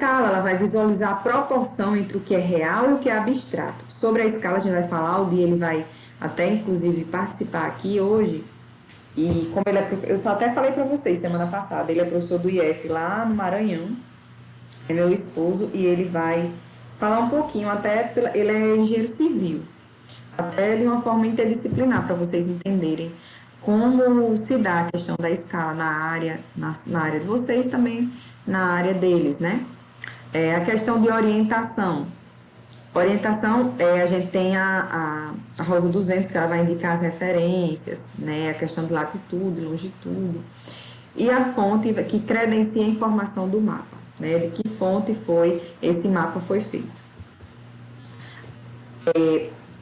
escala, ela vai visualizar a proporção entre o que é real e o que é abstrato. Sobre a escala a gente vai falar, o dia ele vai até inclusive participar aqui hoje. E como ele é eu até falei para vocês semana passada, ele é professor do IF lá no Maranhão, é meu esposo, e ele vai falar um pouquinho, ele é engenheiro civil, até de uma forma interdisciplinar, para vocês entenderem como se dá a questão da escala na área de vocês, também na área deles, né? A questão de orientação. Orientação, a gente tem a Rosa dos Ventos, que ela vai indicar as referências, né? A questão de latitude, longitude. E a fonte que credencia a informação do mapa, né? De que fonte esse mapa foi feito.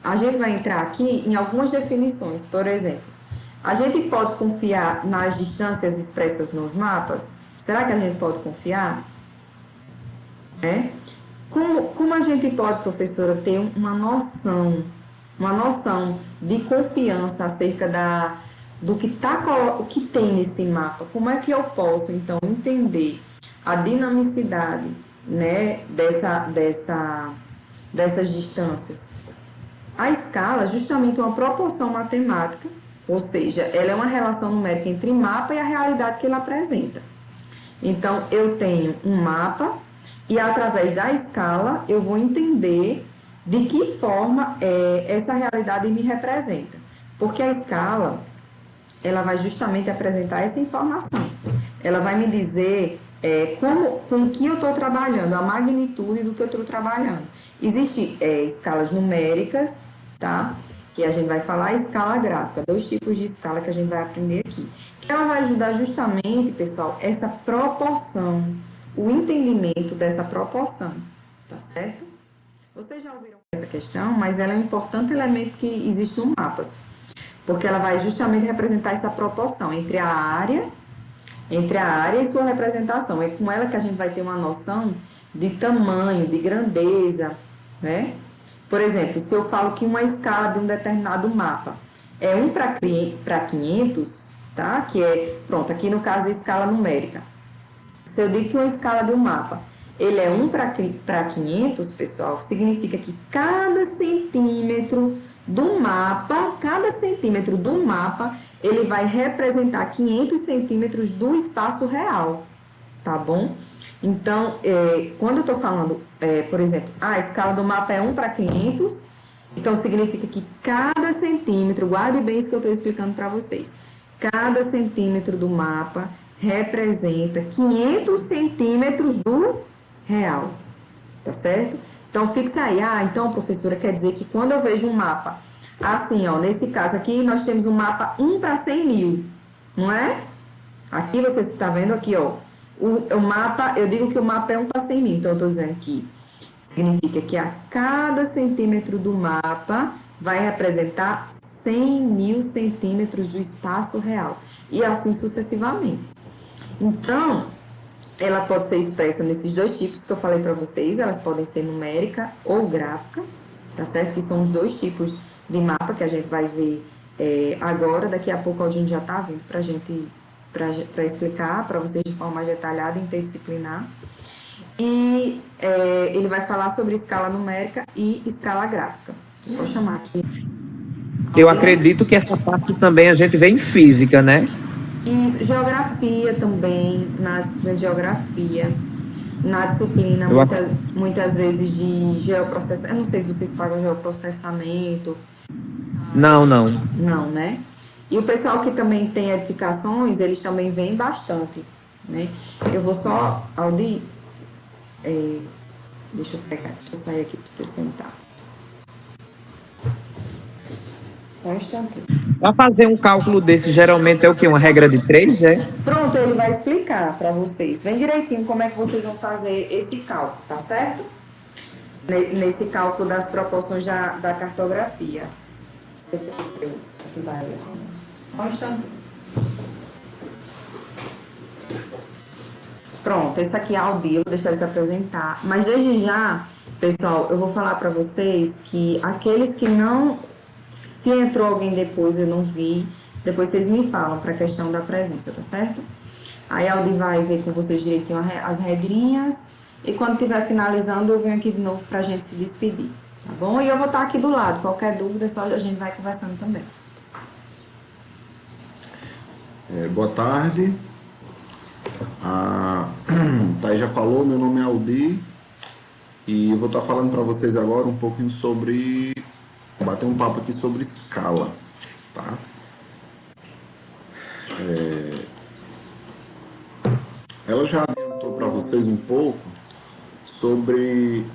A gente vai entrar aqui em algumas definições. Por exemplo, a gente pode confiar nas distâncias expressas nos mapas? Será que a gente pode confiar? Como a gente pode, professora, ter uma noção de confiança acerca do que tem nesse mapa? Como é que eu posso, então, entender a dinamicidade, né, dessas distâncias? A escala é justamente uma proporção matemática, ou seja, ela é uma relação numérica entre mapa e a realidade que ele apresenta. Então, eu tenho um mapa e, através da escala, eu vou entender de que forma essa realidade me representa. Porque a escala, ela vai justamente apresentar essa informação. Ela vai me dizer com o que eu estou trabalhando, a magnitude do que eu estou trabalhando. Existem escalas numéricas, tá? Que a gente vai falar, e escala gráfica, 2 tipos de escala que a gente vai aprender aqui. Que ela vai ajudar justamente, pessoal, essa proporção, o entendimento dessa proporção, tá certo? Vocês já ouviram essa questão, mas ela é um importante elemento que existe no mapas, porque ela vai justamente representar essa proporção entre a área e sua representação. É com ela que a gente vai ter uma noção de tamanho, de grandeza, né? Por exemplo, se eu falo que uma escala de um determinado mapa é 1 para 500, tá? Que pronto, aqui no caso da escala numérica. Se eu digo que uma escala de um mapa, ele é 1 para 500, pessoal, significa que cada centímetro do mapa, ele vai representar 500 centímetros do espaço real, tá bom? Então, quando eu estou falando, por exemplo, a escala do mapa é 1 para 500, então significa que cada centímetro, guarde bem isso que eu estou explicando para vocês, cada centímetro do mapa representa 500 centímetros do real, tá certo? Então, fixa aí. Então, professora, quer dizer que quando eu vejo um mapa, assim, ó, nesse caso aqui, nós temos um mapa 1 para 100 mil, não é? Aqui, você está vendo aqui, ó, o mapa, eu digo que o mapa é 1 para 100 mil, então eu estou dizendo que significa que a cada centímetro do mapa vai representar 100 mil centímetros do espaço real, e assim sucessivamente. Então, ela pode ser expressa nesses 2 tipos que eu falei para vocês, elas podem ser numérica ou gráfica, tá certo? Que são os 2 tipos de mapa que a gente vai ver agora, daqui a pouco a gente já tá vindo para explicar para vocês de forma mais detalhada, interdisciplinar. E ele vai falar sobre escala numérica e escala gráfica. Deixa eu chamar aqui. Eu acredito que essa parte também a gente vê em física, né? E geografia também, na disciplina de geografia, na disciplina muitas vezes de geoprocessamento. Eu não sei se vocês pagam geoprocessamento. Não. Não, né? E o pessoal que também tem edificações, eles também vêm bastante, né? Eu vou só, Aldi, deixa eu sair aqui para você sentar. Só um instantinho. Para fazer um cálculo desse, geralmente é o quê? Uma regra de 3, né? Pronto, ele vai explicar para vocês bem direitinho como é que vocês vão fazer esse cálculo, tá certo? Nesse cálculo das proporções da cartografia. Você vai... Só um instantinho. Pronto, esse aqui é a Albi, eu vou deixar ele se apresentar. Mas desde já, pessoal, eu vou falar para vocês que aqueles que não... Se entrou alguém depois, eu não vi, depois vocês me falam para a questão da presença, tá certo? Aí a Aldi vai ver com vocês direitinho as regrinhas e quando estiver finalizando eu venho aqui de novo para a gente se despedir, tá bom? E eu vou estar aqui do lado, qualquer dúvida só a gente vai conversando também. Boa tarde. A Thaís já falou, meu nome é Aldir e eu vou estar falando para vocês agora um pouquinho sobre, bater um papo aqui sobre escala, tá? Ela já adiantou para vocês um pouco sobre,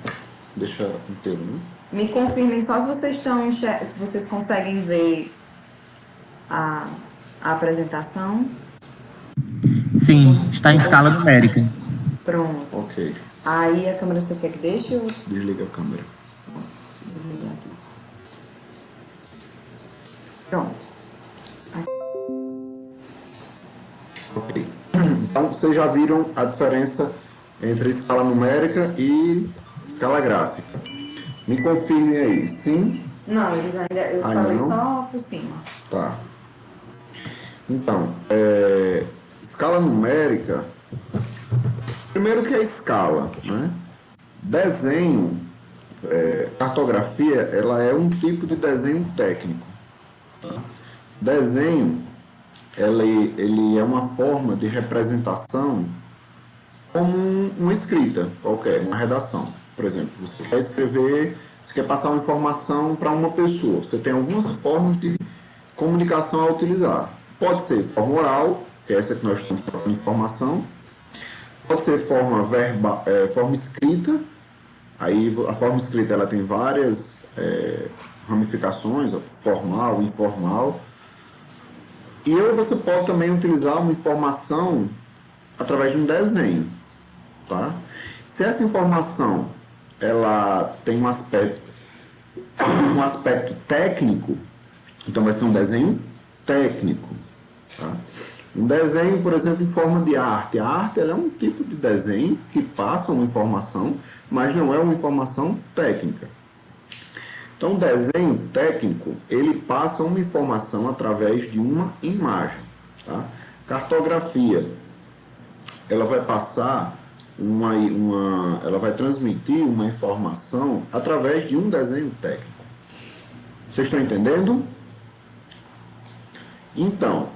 deixa inteiro, né? Me confirmem só se vocês se vocês conseguem ver a apresentação. Sim, está em escala numérica. Pronto. Ok, Aí a câmera você quer que deixe ou desliga a câmera. desligar aqui? Pronto. Ok. Então, vocês já viram a diferença entre escala numérica e escala gráfica. Me confirme aí, sim? Não, eles ainda. Eu Ainda falei não? só por cima. Tá. Então, escala numérica, primeiro que é escala, né? Desenho, cartografia, ela é um tipo de desenho técnico. Tá? Desenho, ele é uma forma de representação como uma escrita qualquer, uma redação. Por exemplo, você quer escrever, você quer passar uma informação para uma pessoa. Você tem algumas formas de comunicação a utilizar. Pode ser forma oral, que é essa que nós estamos trocando informação. Pode ser forma forma escrita. Aí a forma escrita ela tem várias ramificações, formal, informal. E você pode também utilizar uma informação através de um desenho, tá? Se essa informação ela tem um aspecto técnico, então vai ser um desenho técnico, tá? Um desenho, por exemplo, em forma de arte. A arte ela é um tipo de desenho que passa uma informação, mas não é uma informação técnica. Então, o desenho técnico, ele passa uma informação através de uma imagem, tá? Cartografia, ela vai passar ela vai transmitir uma informação através de um desenho técnico. Vocês estão entendendo? Então,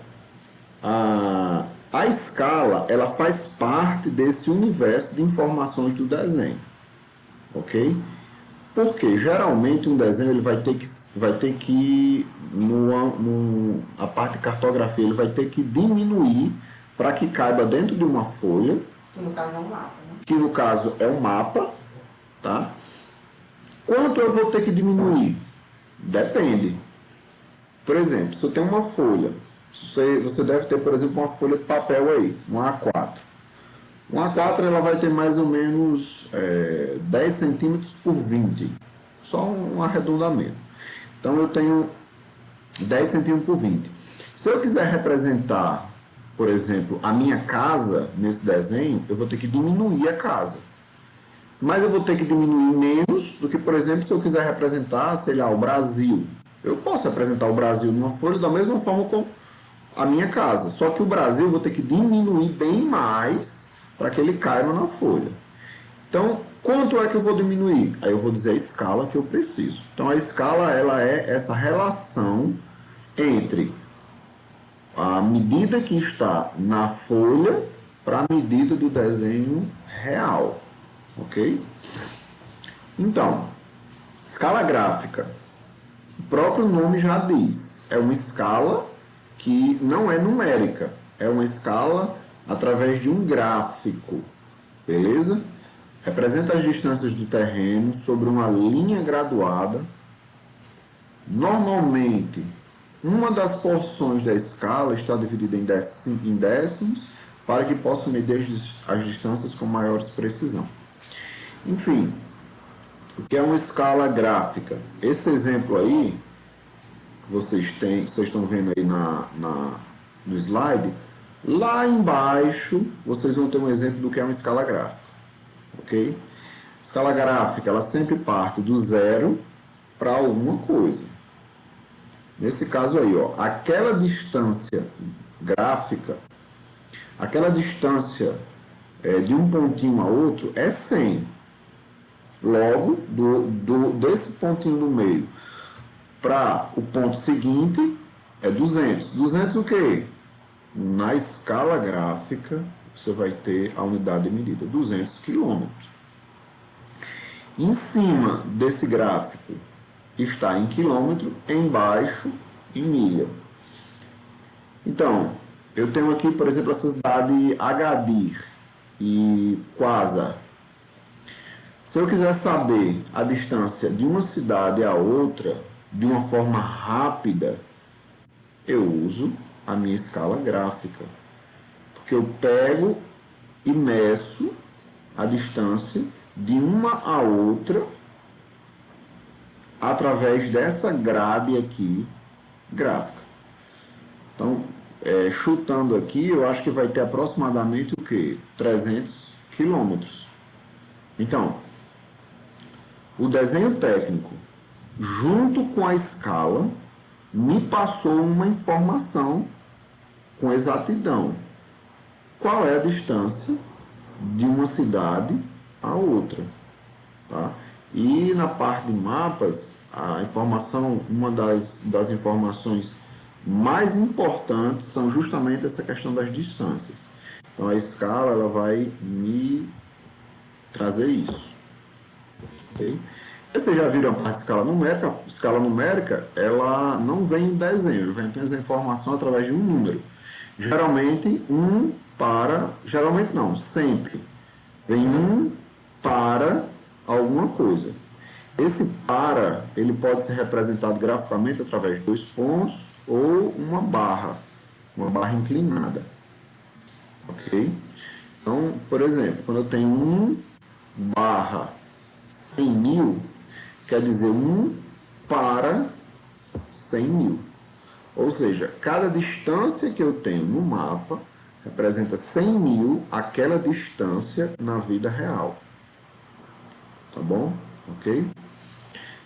a escala, ela faz parte desse universo de informações do desenho, ok? Porque geralmente um desenho ele vai ter que a parte de cartografia ele vai ter que diminuir para que caiba dentro de uma folha, Que no caso é um mapa, né? que no caso é um mapa, tá? Quanto eu vou ter que diminuir? Depende. Por exemplo, se eu tenho uma folha, você deve ter, por exemplo, uma folha de papel aí, um A4. Um A4 ela vai ter mais ou menos 10 centímetros por 20. Só um arredondamento. Então eu tenho 10 centímetros por 20. Se eu quiser representar, por exemplo, a minha casa nesse desenho, eu vou ter que diminuir a casa. Mas eu vou ter que diminuir menos do que, por exemplo, se eu quiser representar, sei lá, o Brasil. Eu posso representar o Brasil numa folha da mesma forma com a minha casa. Só que o Brasil eu vou ter que diminuir bem mais para que ele caiba na folha. Então, quanto é que eu vou diminuir? Aí eu vou dizer a escala que eu preciso. Então, a escala ela é essa relação entre a medida que está na folha para a medida do desenho real, ok? Então, escala gráfica, o próprio nome já diz, é uma escala que não é numérica, é uma escala através de um gráfico, beleza? Representa as distâncias do terreno sobre uma linha graduada. Normalmente, uma das porções da escala está dividida em décimos para que possa medir as distâncias com maior precisão. Enfim, o que é uma escala gráfica? Esse exemplo aí, que vocês estão vendo aí no slide, lá embaixo vocês vão ter um exemplo do que é uma escala gráfica, ok? Escala gráfica, ela sempre parte do zero para alguma coisa. Nesse caso aí, ó, aquela distância gráfica, aquela distância de um pontinho a outro é 100. Logo, desse pontinho no meio para o ponto seguinte é 200. 200 o quê? Na escala gráfica, você vai ter a unidade de medida, 200 quilômetros. Em cima desse gráfico está em quilômetro, embaixo em milha. Então, eu tenho aqui, por exemplo, a cidade Agadir e Quasar. Se eu quiser saber a distância de uma cidade à outra de uma forma rápida, eu uso a minha escala gráfica. Porque eu pego e meço a distância de uma a outra através dessa grade aqui gráfica. Então, chutando aqui, eu acho que vai ter aproximadamente o quê? 300 quilômetros. Então, o desenho técnico, junto com a escala, me passou uma informação com exatidão. Qual é a distância de uma cidade a outra? Tá? E na parte de mapas, a informação, uma das informações mais importantes são justamente essa questão das distâncias. Então a escala ela vai me trazer isso. Okay? Vocês já viram a parte de escala numérica? A escala numérica ela não vem em desenho, vem apenas a informação através de um número. Geralmente geralmente não, sempre vem para alguma coisa. Esse para, ele pode ser representado graficamente através de 2 pontos ou uma barra inclinada. Ok? Então, por exemplo, quando eu tenho 1 barra 100 mil, quer dizer 1 para 100 mil. Ou seja, cada distância que eu tenho no mapa representa 100 mil aquela distância na vida real. Tá bom? Ok?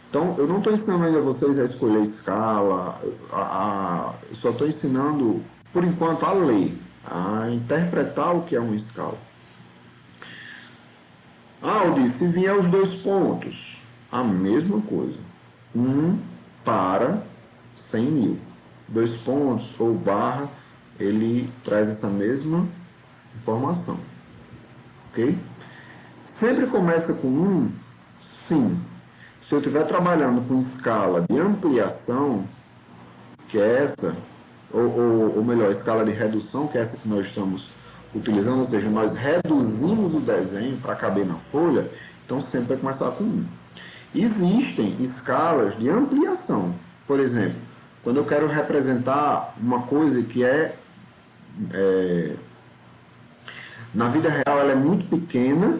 Então, eu não estou ensinando ainda vocês a escolher escala, eu só estou ensinando, por enquanto, a ler, a interpretar o que é uma escala. Aldi, se vier os 2 pontos, a mesma coisa. 1 para 100 mil. 2 pontos ou barra, ele traz essa mesma informação. Ok? Sempre começa com 1, sim. Se eu estiver trabalhando com escala de ampliação, que é essa, ou melhor, escala de redução, que é essa que nós estamos utilizando, ou seja, nós reduzimos o desenho para caber na folha, então sempre vai começar com 1. Existem escalas de ampliação. Por exemplo, quando eu quero representar uma coisa que na vida real ela é muito pequena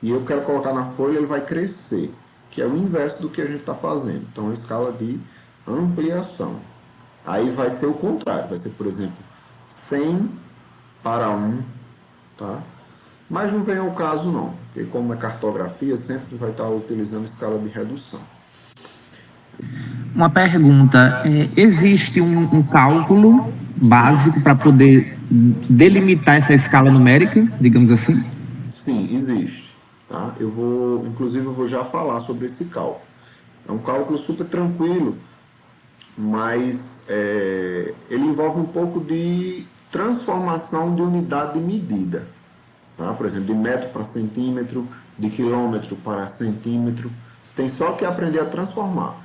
e eu quero colocar na folha, ele vai crescer, que é o inverso do que a gente está fazendo. Então, a escala de ampliação. Aí vai ser o contrário, vai ser, por exemplo, 100 para 1, tá? Mas não vem ao caso não, porque como é cartografia, sempre vai estar utilizando escala de redução. Uma pergunta, existe um cálculo básico para poder delimitar essa escala numérica, digamos assim? Sim, existe. Tá? Inclusive eu vou já falar sobre esse cálculo. É um cálculo super tranquilo, mas ele envolve um pouco de transformação de unidade de medida. Tá? Por exemplo, de metro para centímetro, de quilômetro para centímetro. Você tem só que aprender a transformar.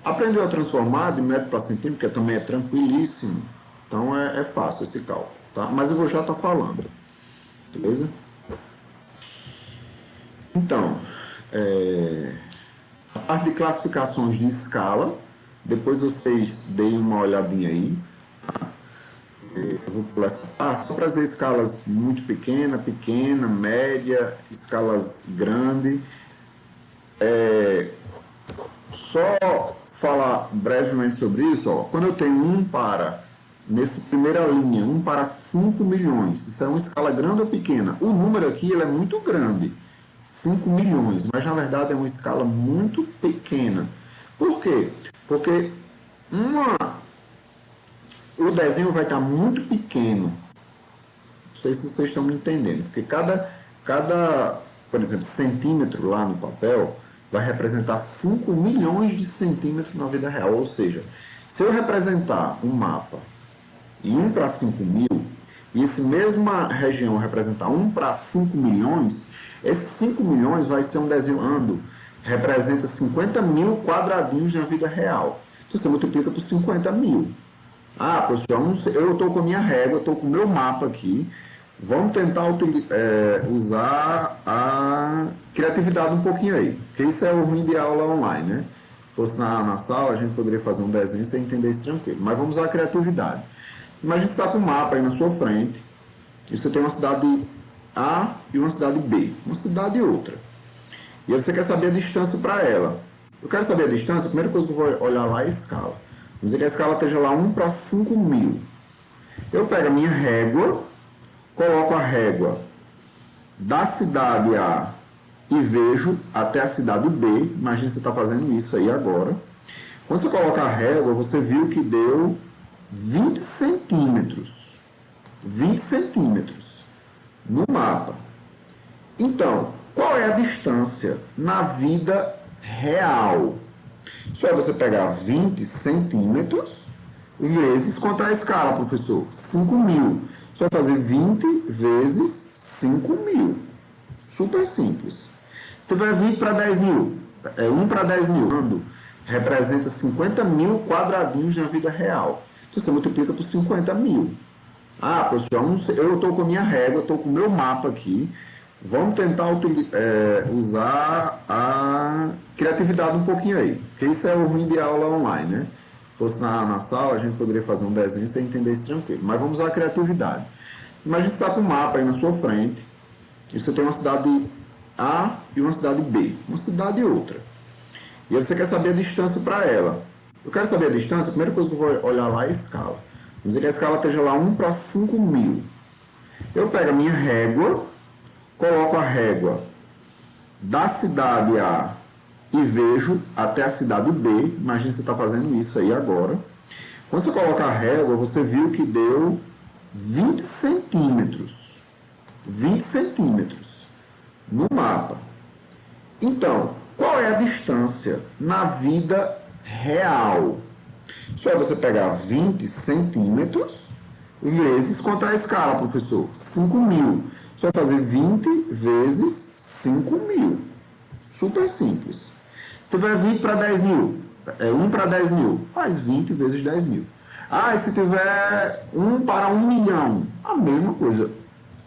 Aprendeu a transformar de metro para centímetro, que também é tranquilíssimo. Então é fácil esse cálculo. Tá? Mas eu vou já estar falando. Beleza? Então, a parte de classificações de escala, depois vocês deem uma olhadinha aí. Tá? Eu vou pular essa parte só para dizer escalas muito pequena, média, escalas grande. Só falar brevemente sobre isso. Ó. Quando eu tenho nessa primeira linha, 1 para 5 milhões, isso é uma escala grande ou pequena? O número aqui ele é muito grande. 5 milhões, mas na verdade é uma escala muito pequena. Por quê? Porque o desenho vai estar muito pequeno sei se vocês estão me entendendo, porque por exemplo, centímetro lá no papel vai representar 5 milhões de centímetros na vida real. Ou seja, se eu representar um mapa e 1 para 5 mil, e essa mesma região representar 1 para 5 milhões, esses 5 milhões vai ser um desenho representa 50 mil quadradinhos na vida real. Se você multiplica por 50 mil. Ah, professor, eu estou com a minha régua, estou com o meu mapa aqui. Vamos tentar usar a criatividade um pouquinho aí. Porque isso é o ruim de aula online, né? Se fosse na sala, a gente poderia fazer um desenho sem entender isso tranquilo. Mas vamos usar a criatividade. Imagina que você está com um mapa aí na sua frente. E você tem uma cidade A e uma cidade B. Uma cidade e outra. E aí você quer saber a distância para ela. Eu quero saber a distância, a primeira coisa que eu vou olhar lá é a escala. Vamos dizer que a escala esteja lá 1 para 5 mil. Eu pego a minha régua, coloco a régua da cidade A e vejo até a cidade B. Imagina que você está fazendo isso aí agora. Quando você coloca a régua, você viu que deu 20 centímetros. 20 centímetros no mapa. Então, qual é a distância na vida real? Só é você pegar 20 centímetros vezes quanto é a escala, professor? 5 mil. Só vai fazer 20 vezes 5 mil. Super simples. Se tiver 20 para 10 mil, 1 para 10 mil, representa 50 mil quadradinhos na vida real. Se você multiplica por 50 mil. Ah, professor, eu estou com a minha régua, estou com o meu mapa aqui. Vamos tentar usar a criatividade um pouquinho aí. Porque isso é o ruim de aula online, né? Se fosse na sala, a gente poderia fazer um desenho sem entender isso tranquilo. Mas vamos usar a criatividade. Imagina que você está com um mapa aí na sua frente. E você tem uma cidade A e uma cidade B. Uma cidade e outra. E aí você quer saber a distância para ela. Eu quero saber a distância, a primeira coisa que eu vou olhar lá é a escala. Vamos dizer que a escala esteja lá 1 para 5 mil. Eu pego a minha régua, coloco a régua da cidade A e vejo até a cidade B. Imagina que você está fazendo isso aí agora. Quando você coloca a régua, você viu que deu 20 centímetros. 20 centímetros no mapa. Então, qual é a distância na vida real? Só é você pegar 20 centímetros vezes quanto é a escala, professor? 5 mil. Só vai fazer 20 vezes 5 mil. Super simples. Se tiver 20 para 10 mil, 1 para 10 mil, faz 20 vezes 10 mil. Ah, e se tiver 1 para 1 milhão, a mesma coisa.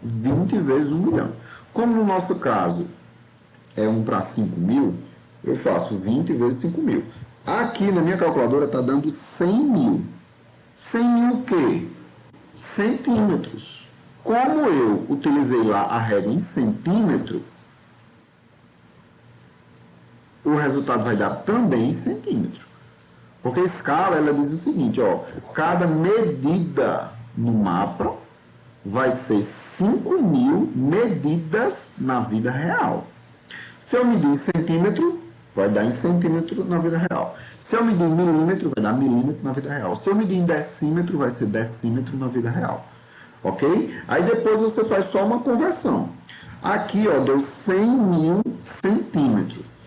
20 vezes 1 milhão. Como no nosso caso é 1 para 5 mil, eu faço 20 vezes 5 mil. Aqui na minha calculadora está dando 100 mil. 100 mil o quê? Centímetros. Como eu utilizei lá a régua em centímetro, o resultado vai dar também em centímetro. Porque a escala, ela diz o seguinte, ó, cada medida no mapa vai ser 5 mil medidas na vida real. Se eu medir em centímetro, vai dar em centímetro na vida real. Se eu medir em milímetro, vai dar milímetro na vida real. Se eu medir em decímetro, vai ser decímetro na vida real. Ok? Aí depois você faz só uma conversão. Aqui, ó, deu 100 mil centímetros.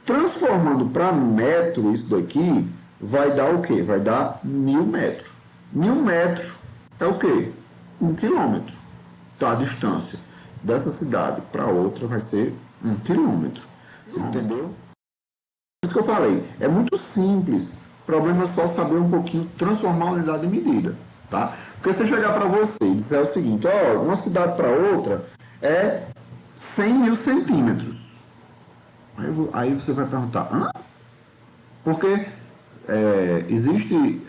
Transformando para metro isso daqui, vai dar o quê? Vai dar 1000 metros. 1000 metros é o quê? 1 quilômetro. Então a distância dessa cidade para outra vai ser 1 quilômetro. Você entendeu? Isso que eu falei. É muito simples. O problema é só saber um pouquinho, transformar a unidade em medida. Tá? Porque se eu chegar para você e disser o seguinte, ó, uma cidade para outra é 100 mil centímetros. Aí você vai perguntar, hã? Porque existe,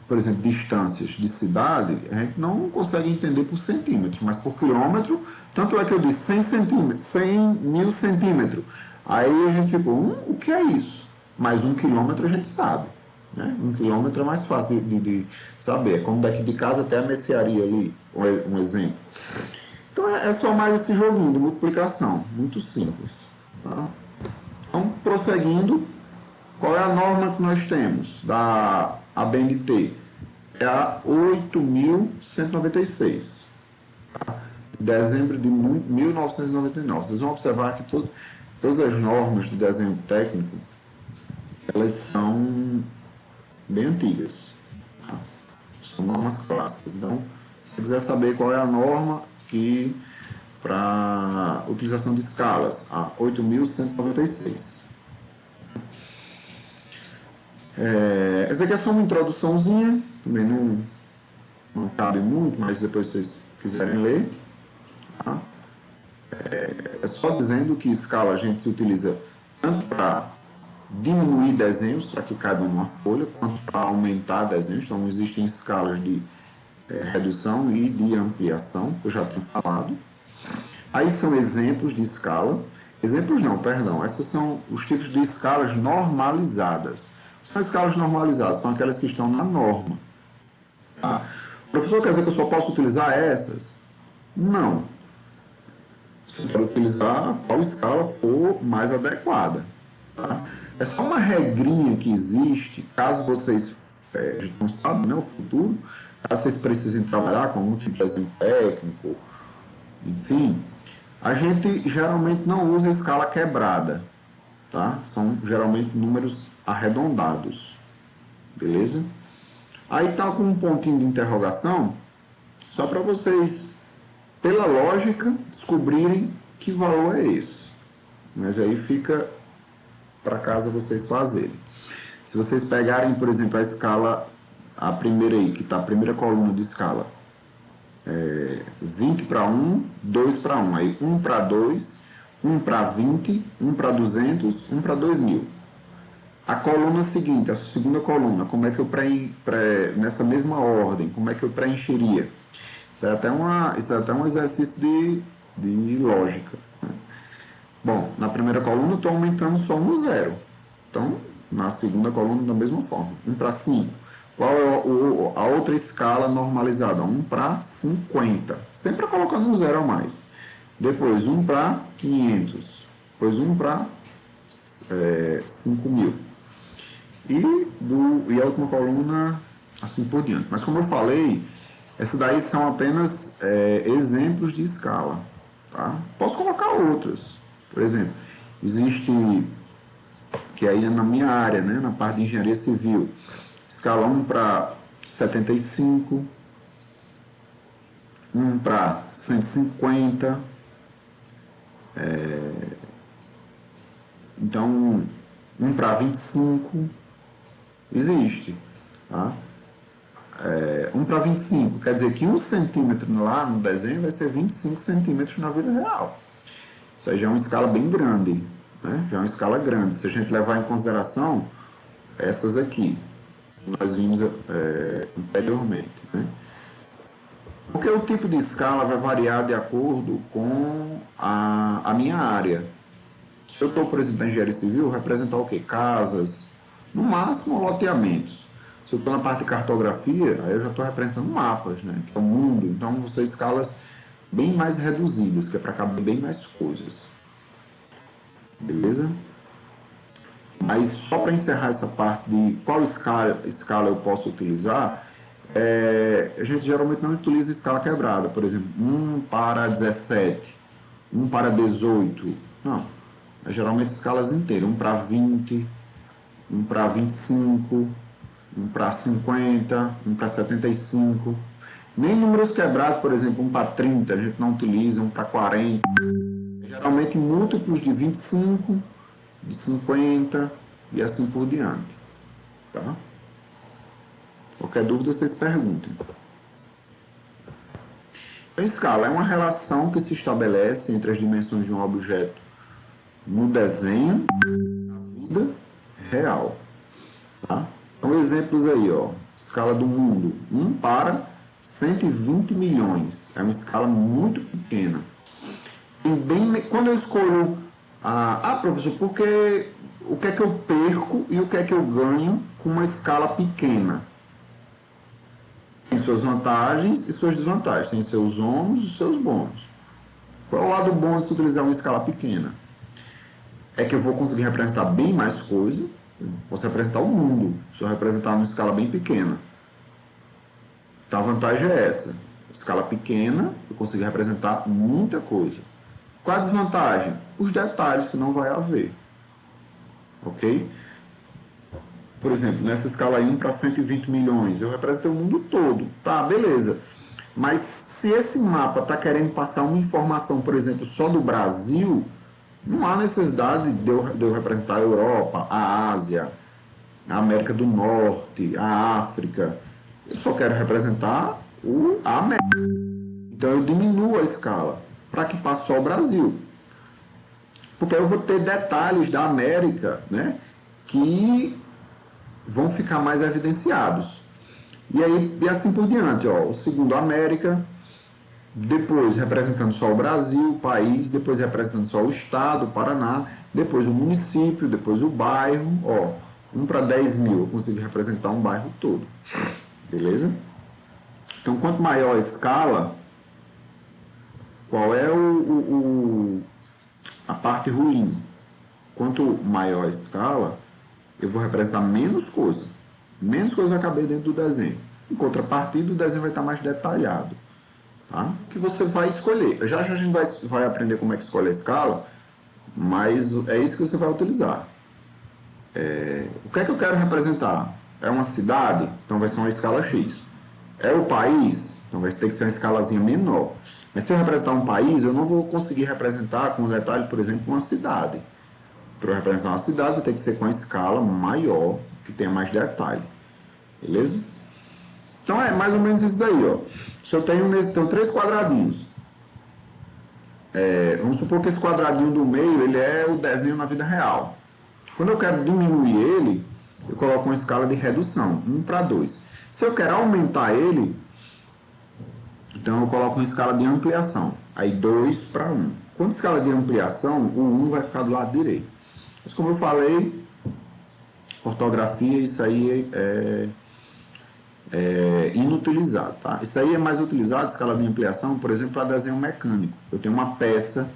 por exemplo, distâncias de cidade, a gente não consegue entender por centímetros, mas por quilômetro, tanto é que eu disse 100 centímetros, 100 mil centímetros. Aí a gente ficou, o que é isso? Mas 1 quilômetro a gente sabe. Né? 1 quilômetro é mais fácil de saber. É como daqui de casa até a mercearia ali, um exemplo. Então é só mais esse joguinho de multiplicação, muito simples. Tá? Então, prosseguindo, qual é a norma que nós temos da ABNT? É a 8.196. de dezembro de 1999. Vocês vão observar que todas as normas de desenho técnico, elas são bem antigas. Tá? São normas clássicas. Então, se você quiser saber qual é a norma que para utilização de escalas, a 8.196. Essa aqui é só uma introduçãozinha, também não cabe muito, mas depois vocês quiserem ler. Tá? É só dizendo que escala a gente utiliza tanto para diminuir desenhos, para que caibam numa folha, quanto para aumentar desenhos. Então, existem escalas de redução e de ampliação, que eu já tinha falado. Aí são exemplos de escala. Exemplos não, perdão. Essas são os tipos de escalas normalizadas. São escalas normalizadas, são aquelas que estão na norma. Tá? O professor quer dizer que eu só posso utilizar essas? Não. Você pode utilizar qual escala for mais adequada. Tá? É só uma regrinha que existe, caso vocês a gente não sabe, né, o futuro, caso vocês precisem trabalhar com algum tipo de desenho técnico, enfim, a gente geralmente não usa escala quebrada, tá? São geralmente números arredondados, beleza? Aí tá com um pontinho de interrogação, só para vocês, pela lógica, descobrirem que valor é esse. Mas aí fica para casa vocês fazerem. Se vocês pegarem, por exemplo, a escala, a primeira aí, que está a primeira coluna de escala, 20 para 1, 2 para 1, aí 1 para 2, 1 para 20, 1 para 200, 1 para 2000. A coluna seguinte, a segunda coluna, como é que eu nessa mesma ordem, como é que eu preencheria? Isso é até um exercício de lógica. Né? Bom, na primeira coluna eu estou aumentando só um zero. Então, na segunda coluna da mesma forma, 1 para 5. Qual é a outra escala normalizada? 1 para 50. Sempre colocando um zero a mais. Depois 1 para 500. Depois 1 para 5.000. E a última coluna, assim por diante. Mas como eu falei, essas daí são apenas exemplos de escala. Tá? Posso colocar outras. Por exemplo, existe, que aí é na minha área, né, na parte de engenharia civil, escala 1 para 75, 1 para 150, então 1 para 25, existe, tá? 1 para 25, quer dizer que 1 centímetro lá no desenho vai ser 25 centímetros na vida real. Isso aí já é uma escala bem grande, né? Já é uma escala grande, se a gente levar em consideração essas aqui, que nós vimos anteriormente, né? Porque o tipo de escala vai variar de acordo com a minha área. Se eu estou, por exemplo, na engenharia civil, representar o quê? Casas, no máximo loteamentos. Se eu estou na parte de cartografia, aí eu já estou representando mapas, né? Que é o mundo. Então, vão ser escalas bem mais reduzidas, que é para caber bem mais coisas. Beleza? Mas só para encerrar essa parte de qual escala eu posso utilizar, a gente geralmente não utiliza escala quebrada. Por exemplo, 1 para 17, 1 para 18. Não. É geralmente escalas inteiras. 1 para 20, 1 para 25, 1 para 50, 1 para 75. Nem números quebrados, por exemplo, 1 para 30, a gente não utiliza, 1 para 40. Geralmente múltiplos de 25, de 50 e assim por diante. Tá? Qualquer dúvida, vocês perguntem. A escala é uma relação que se estabelece entre as dimensões de um objeto no desenho, na vida real. Tá? Então, exemplos aí, ó. Escala do mundo, 1 para 120 milhões. É uma escala muito pequena. E quando eu escolho professor, porque o que é que eu perco e o que é que eu ganho com uma escala pequena? Tem suas vantagens e suas desvantagens. Tem seus ônus e seus bônus. Qual é o lado bom de se utilizar uma escala pequena? É que eu vou conseguir representar bem mais coisa. Posso representar o mundo se eu representar numa escala bem pequena. Então a vantagem é essa. Escala pequena, eu consigo representar muita coisa. Qual a desvantagem? Os detalhes que não vai haver. Ok? Por exemplo, nessa escala 1 para 120 milhões, eu representei o mundo todo. Tá, beleza. Mas se esse mapa está querendo passar uma informação, por exemplo, só do Brasil, não há necessidade de eu representar a Europa, a Ásia, a América do Norte, a África. Eu só quero representar a América. Então eu diminuo a escala para que passe só o Brasil. Porque eu vou ter detalhes da América, né, que vão ficar mais evidenciados. E assim por diante, ó, o segundo América, depois representando só o Brasil, o país, depois representando só o estado, o Paraná, depois o município, depois o bairro, ó, 1 para 10 mil, eu consigo representar um bairro todo, beleza? Então, quanto maior a escala, qual é a parte ruim? Quanto maior a escala, eu vou representar menos coisa. Menos coisa vai caber dentro do desenho. Em contrapartida, o desenho vai estar mais detalhado. Tá? Que você vai escolher. Já já a gente vai aprender como é que escolhe a escala, mas é isso que você vai utilizar. O que é que eu quero representar? É uma cidade? Então vai ser uma escala X. É o país? Então vai ter que ser uma escalazinha menor. Mas se eu representar um país, eu não vou conseguir representar com detalhe, por exemplo, uma cidade. Para eu representar uma cidade, vai ter que ser com uma escala maior, que tenha mais detalhe. Beleza? Então é mais ou menos isso daí, ó. Se eu tenho 3 quadradinhos. Vamos supor que esse quadradinho do meio, ele é o desenho na vida real. Quando eu quero diminuir ele, eu coloco uma escala de redução, 1 para 2. Se eu quero aumentar ele, então eu coloco uma escala de ampliação, aí 2 para 1. Quando escala de ampliação, o 1 vai ficar do lado direito. Mas como eu falei, ortografia, isso aí é inutilizado, tá? Isso aí é mais utilizado, escala de ampliação, por exemplo, para desenho mecânico. Eu tenho uma peça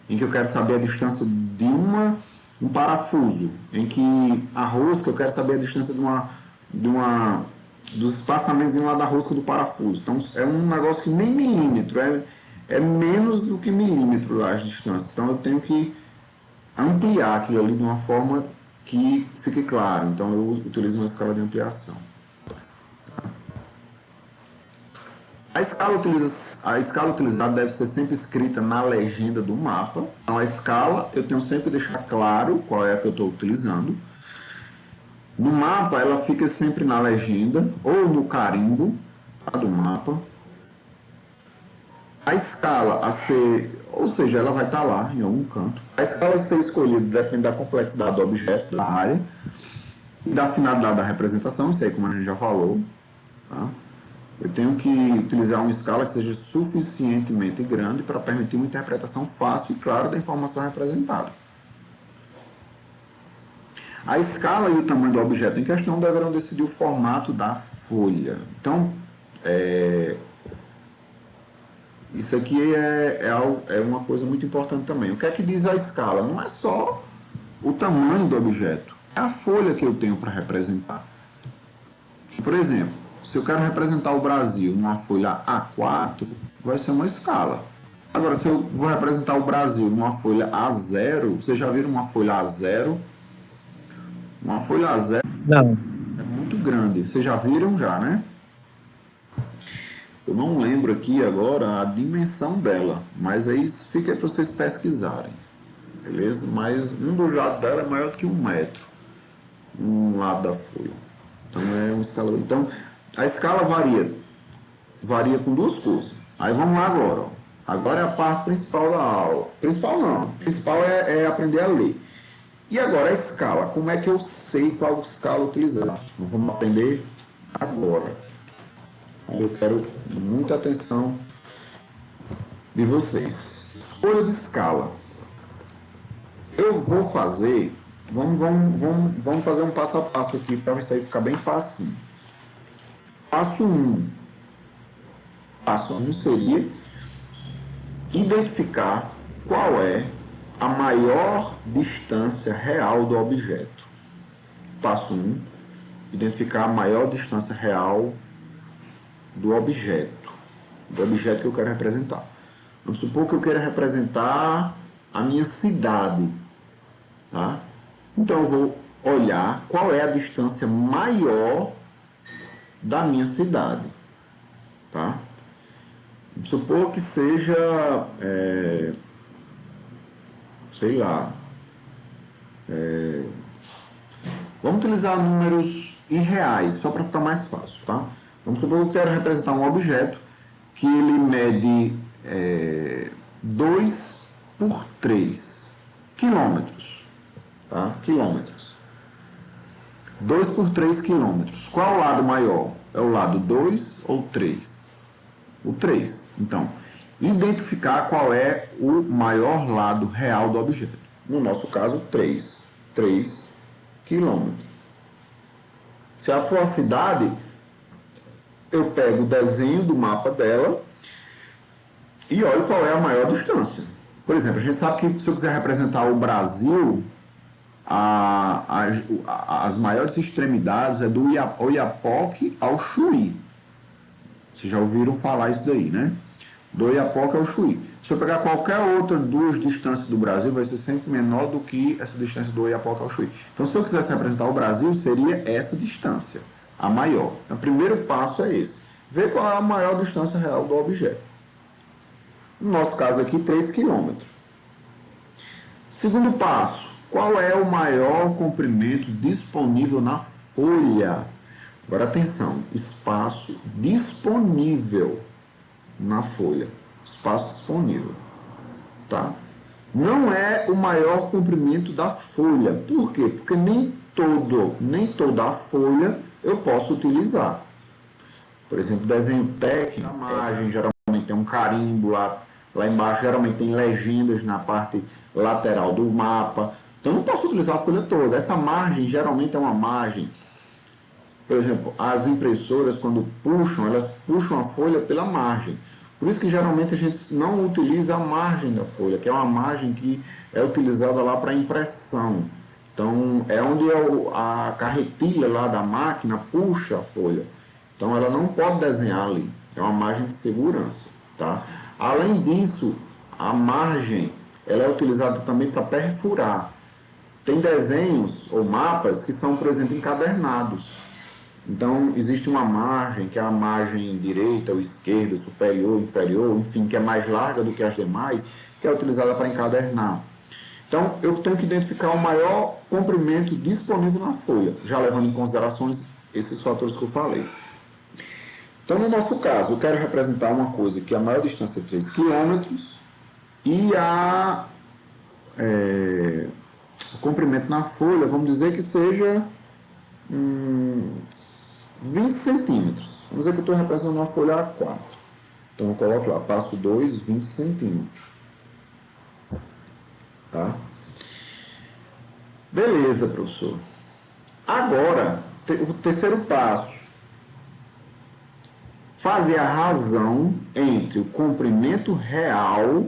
em que eu quero saber a distância de um parafuso, em que a rosca, eu quero saber a distância dos espaçamentos lá da rosca do parafuso. Então, é um negócio que nem milímetro, é menos do que milímetro as distâncias. Então, eu tenho que ampliar aquilo ali de uma forma que fique claro. Então, eu utilizo uma escala de ampliação. A escala utilizada deve ser sempre escrita na legenda do mapa. Então, a escala, eu tenho sempre que deixar claro qual é a que eu estou utilizando. No mapa, ela fica sempre na legenda ou no carimbo, tá, do mapa. A escala a ser, ou seja, ela vai estar lá em algum canto. A escala a ser escolhida depende da complexidade do objeto, da área, e da finalidade da representação, isso aí como a gente já falou, tá? Eu tenho que utilizar uma escala que seja suficientemente grande para permitir uma interpretação fácil e clara da informação representada. A escala e o tamanho do objeto em questão deverão decidir o formato da folha. Então, isso aqui é uma coisa muito importante também. O que é que diz a escala? Não é só o tamanho do objeto, é a folha que eu tenho para representar. Por exemplo, se eu quero representar o Brasil numa folha A4, vai ser uma escala. Agora, se eu vou representar o Brasil numa folha A0, vocês já viram uma folha A0? Uma folha A0 Não. é muito grande. Vocês já viram já, né? Eu não lembro aqui agora a dimensão dela, mas aí fica aí para vocês pesquisarem. Beleza? Mas um dos lados dela é maior do que 1 metro. Um lado da folha. Então é uma escala. Então, a escala varia com 2 coisas. Aí vamos lá agora. Ó. Agora é a parte principal da aula. Principal não. Principal é aprender a ler. E agora a escala. Como é que eu sei qual escala utilizar? Vamos aprender agora. Eu quero muita atenção de vocês. Escolha de escala. Eu vou fazer. Vamos fazer um passo a passo aqui para isso aí ficar bem fácil. Passo 1. Passo 1 seria identificar qual é a maior distância real do objeto. Passo 1. Identificar a maior distância real do objeto. do objeto que eu quero representar. Vamos supor que eu queira representar a minha cidade, tá? Então eu vou olhar qual é a distância maior da minha cidade, tá? Vamos supor que seja, sei lá, vamos utilizar números irreais, só para ficar mais fácil, tá? Vamos supor que eu quero representar um objeto que ele mede 2 por 3 quilômetros, tá? Quilômetros. 2 por 3 quilômetros. Qual o lado maior? É o lado 2 ou 3? O 3. Então, identificar qual é o maior lado real do objeto. No nosso caso, 3. 3 quilômetros. Se ela for a cidade, eu pego o desenho do mapa dela e olho qual é a maior distância. Por exemplo, a gente sabe que se eu quiser representar o Brasil, as maiores extremidades é do Oiapoque ao Chuí. Vocês já ouviram falar isso daí, né? Do Oiapoque ao Chuí. Se eu pegar qualquer outra duas distâncias do Brasil, vai ser sempre menor do que essa distância do Oiapoque ao Chuí. Então, se eu quisesse representar o Brasil, seria essa distância, a maior. Então, o primeiro passo é esse. Ver qual é a maior distância real do objeto. No nosso caso aqui, 3 km. Segundo passo, qual é o maior comprimento disponível na folha? Agora atenção, espaço disponível na folha. Espaço disponível, tá? Não é o maior comprimento da folha. Por quê? Porque nem toda a folha eu posso utilizar. Por exemplo, desenho técnico, a margem geralmente tem um carimbo lá embaixo, geralmente tem legendas na parte lateral do mapa. Então eu não posso utilizar a folha toda. Essa margem geralmente é uma margem. Por exemplo, as impressoras quando puxam, elas puxam a folha pela margem. Por isso que geralmente a gente não utiliza a margem da folha, que é uma margem que é utilizada lá para impressão. Então é onde a carretilha lá da máquina puxa a folha. Então ela não pode desenhar ali. É uma margem de segurança, tá? Além disso, a margem ela é utilizada também para perfurar. Tem desenhos ou mapas que são, por exemplo, encadernados. Então, existe uma margem, que é a margem direita ou esquerda, superior, inferior, enfim, que é mais larga do que as demais, que é utilizada para encadernar. Então, eu tenho que identificar o maior comprimento disponível na folha, já levando em considerações esses fatores que eu falei. Então, no nosso caso, eu quero representar uma coisa que a maior distância é 3 km e o comprimento na folha, vamos dizer que seja 20 centímetros. Vamos dizer que eu estou representando uma folha A4. Então eu coloco lá, passo 2, 20 centímetros. Tá? Beleza, professor. Agora, o terceiro passo. Fazer a razão entre o comprimento real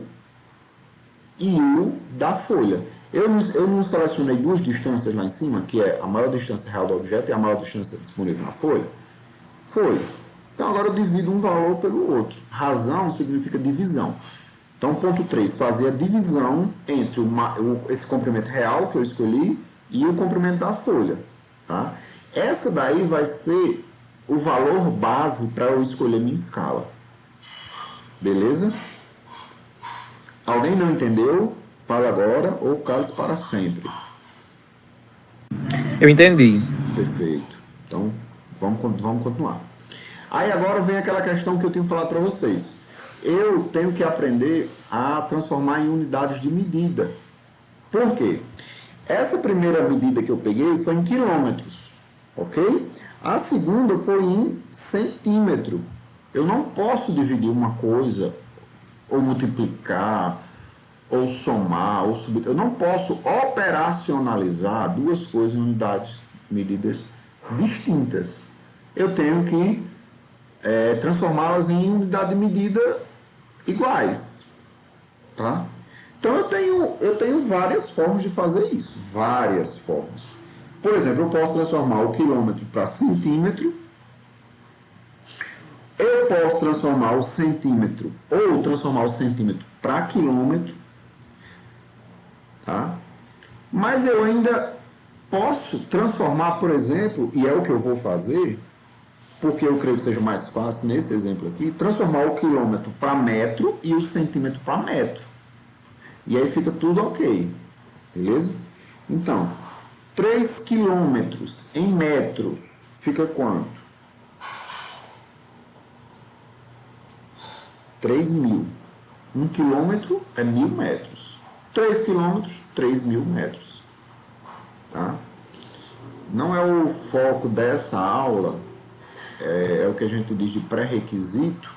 e o da folha. Eu não selecionei duas distâncias lá em cima, que é a maior distância real do objeto e a maior distância disponível na folha? Foi. Então agora eu divido um valor pelo outro. Razão significa divisão. Então, ponto 3, fazer a divisão entre esse comprimento real que eu escolhi e o comprimento da folha. Tá? Essa daí vai ser o valor base para eu escolher minha escala. Beleza? Alguém não entendeu? Fala agora ou cale-se para sempre. Eu entendi. Perfeito. Então, vamos continuar. Aí agora vem aquela questão que eu tenho falado para vocês. Eu tenho que aprender a transformar em unidades de medida. Por quê? Essa primeira medida que eu peguei foi em quilômetros, ok? A segunda foi em centímetro. Eu não posso dividir uma coisa, ou multiplicar, ou somar, ou subir. Eu não posso operacionalizar duas coisas em unidades, medidas distintas. Eu tenho que transformá-las em unidade de medida iguais, tá? Então eu tenho várias formas de fazer isso, várias formas. Por exemplo, eu posso transformar o quilômetro para centímetro. Eu eu posso transformar o centímetro ou transformar o centímetro para quilômetro, tá? Mas eu ainda posso transformar, por exemplo, e é o que eu vou fazer, porque eu creio que seja mais fácil nesse exemplo aqui, transformar o quilômetro para metro e o centímetro para metro. E aí fica tudo ok, beleza? Então, 3 quilômetros em metros fica quanto? 3.000. 1 quilômetro é 1.000 metros. 3 quilômetros, 3.000 metros. Tá? Não é o foco dessa aula, é o que a gente diz de pré-requisito,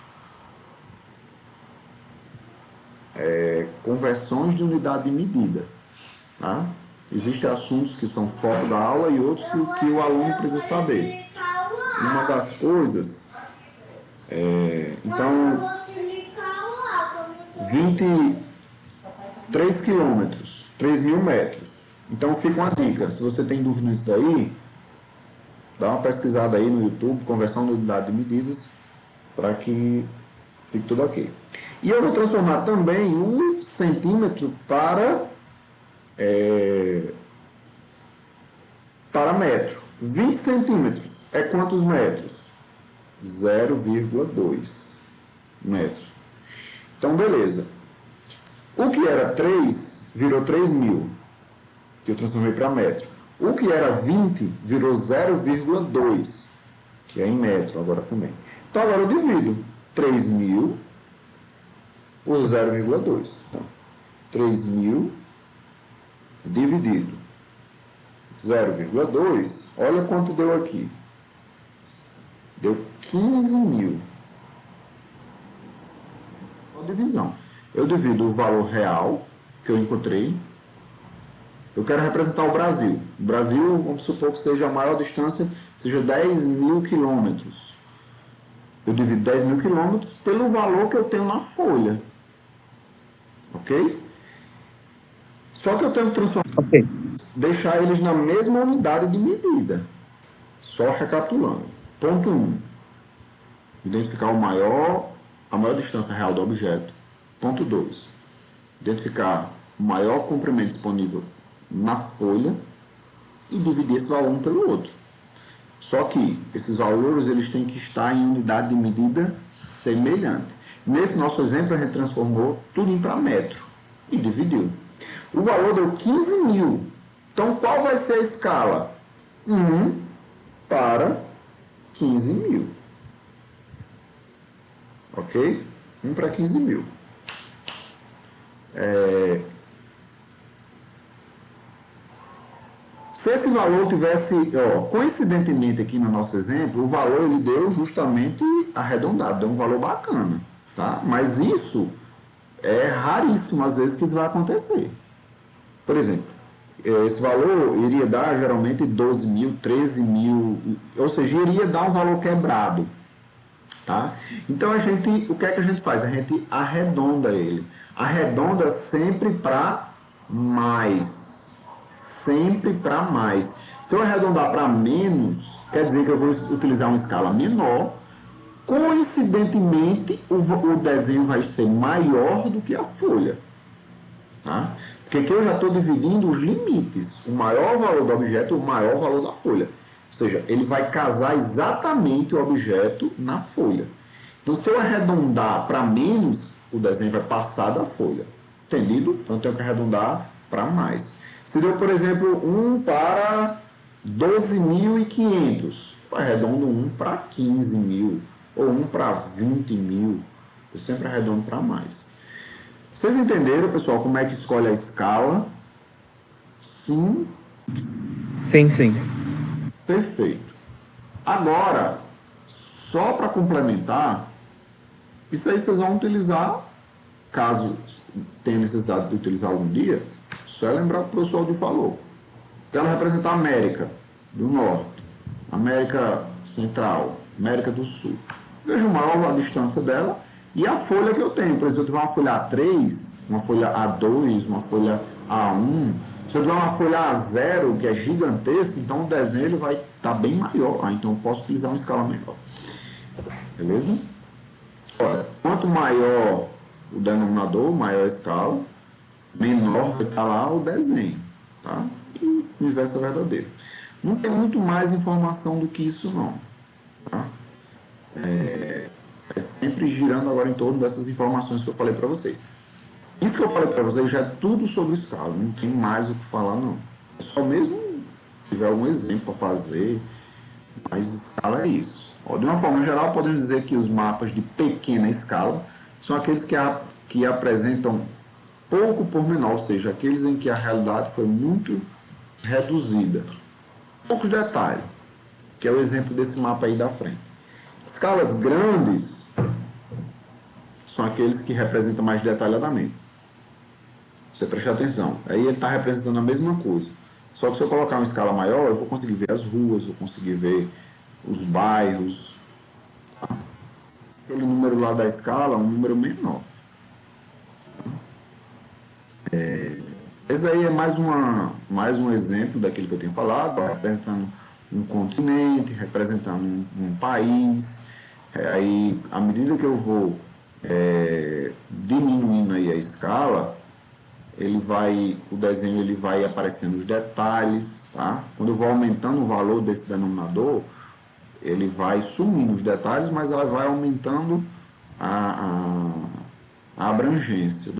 conversões de unidade de medida. Tá? Existem assuntos que são foco da aula e outros que o aluno precisa saber. Uma das coisas, então, 23 quilômetros, 3.000 metros. Então fica uma dica, se você tem dúvida nisso daí, dá uma pesquisada aí no YouTube, conversão de unidade de medidas, para que fique tudo ok. E eu vou transformar também o centímetro para metro. 20 centímetros é quantos metros? 0,2 metros. Então, beleza. O que era 3 virou 3.000, que eu transformei para metro. O que era 20 virou 0,2, que é em metro agora também. Então, agora eu divido 3.000 por 0,2. Então, 3.000 dividido 0,2, olha quanto deu aqui. Deu 15.000. A divisão. Eu divido o valor real que eu encontrei. Eu quero representar o Brasil. O Brasil, vamos supor que seja a maior distância, seja 10.000 quilômetros. Eu divido 10.000 quilômetros pelo valor que eu tenho na folha. Ok? Só que eu tenho que transformar, deixar eles na mesma unidade de medida. Só recapitulando. Ponto 1. Identificar a maior distância real do objeto. Ponto 2. Identificar o maior comprimento disponível na folha e dividir esse valor um pelo outro. Só que esses valores eles têm que estar em unidade de medida semelhante. Nesse nosso exemplo, a gente transformou tudo para metro e dividiu. O valor deu 15.000. Então, qual vai ser a escala? 1 para 15.000. Ok? 1 para 15.000. Se esse valor tivesse, coincidentemente aqui no nosso exemplo, o valor ele deu justamente arredondado, deu um valor bacana, tá? Mas isso é raríssimo, às vezes, que isso vai acontecer. Por exemplo, esse valor iria dar geralmente 12.000, 13.000, ou seja, iria dar um valor quebrado, tá? Então, o que é que a gente faz? A gente arredonda ele. Arredonda sempre para mais. Sempre para mais. Se eu arredondar para menos, quer dizer que eu vou utilizar uma escala menor. Coincidentemente, o desenho vai ser maior do que a folha. Tá? Porque aqui eu já estou dividindo os limites. O maior valor do objeto e o maior valor da folha. Ou seja, ele vai casar exatamente o objeto na folha. Então, se eu arredondar para menos, o desenho vai passar da folha. Entendido? Então, eu tenho que arredondar para mais. Se deu, por exemplo, 1 para 12.500, eu arredondo 1 para 15.000, ou 1 para 20.000. Eu sempre arredondo para mais. Vocês entenderam, pessoal, como é que escolhe a escala? Sim? Sim, sim. Perfeito. Agora, só para complementar, isso aí vocês vão utilizar, caso tenha necessidade de utilizar algum dia, só é lembrar o que o professor Aldir falou. Quero representar a América do Norte, América Central, América do Sul. Vejo maior a distância dela e a folha que eu tenho. Por exemplo, se eu tiver uma folha A3, uma folha A2, uma folha A1, se eu tiver uma folha A0, que é gigantesca, então o desenho ele vai estar bem maior. Então eu posso utilizar uma escala menor. Beleza? Olha, quanto maior o denominador, maior a escala, menor vai estar lá o desenho, tá? E o inverso é verdadeiro. Não tem muito mais informação do que isso, não, tá? É sempre girando agora em torno dessas informações que eu falei para vocês. Isso que eu falei para vocês já é tudo sobre escala, não tem mais o que falar, não. É só mesmo se tiver algum exemplo para fazer, mas escala é isso. De uma forma geral, podemos dizer que os mapas de pequena escala são aqueles que apresentam pouco pormenor, ou seja, aqueles em que a realidade foi muito reduzida. Poucos detalhes, que é o exemplo desse mapa aí da frente. Escalas grandes são aqueles que representam mais detalhadamente. Você presta atenção. Aí ele está representando a mesma coisa. Só que se eu colocar uma escala maior, eu vou conseguir ver as ruas, vou conseguir ver os bairros. Tá? Aquele número lá da escala é um número menor. Esse daí é mais um exemplo daquilo que eu tenho falado, representando um continente, representando um país. Aí, à medida que eu vou diminuindo aí a escala, o desenho ele vai aparecendo os detalhes, tá? Quando eu vou aumentando o valor desse denominador, ele vai sumindo os detalhes, mas ela vai aumentando a abrangência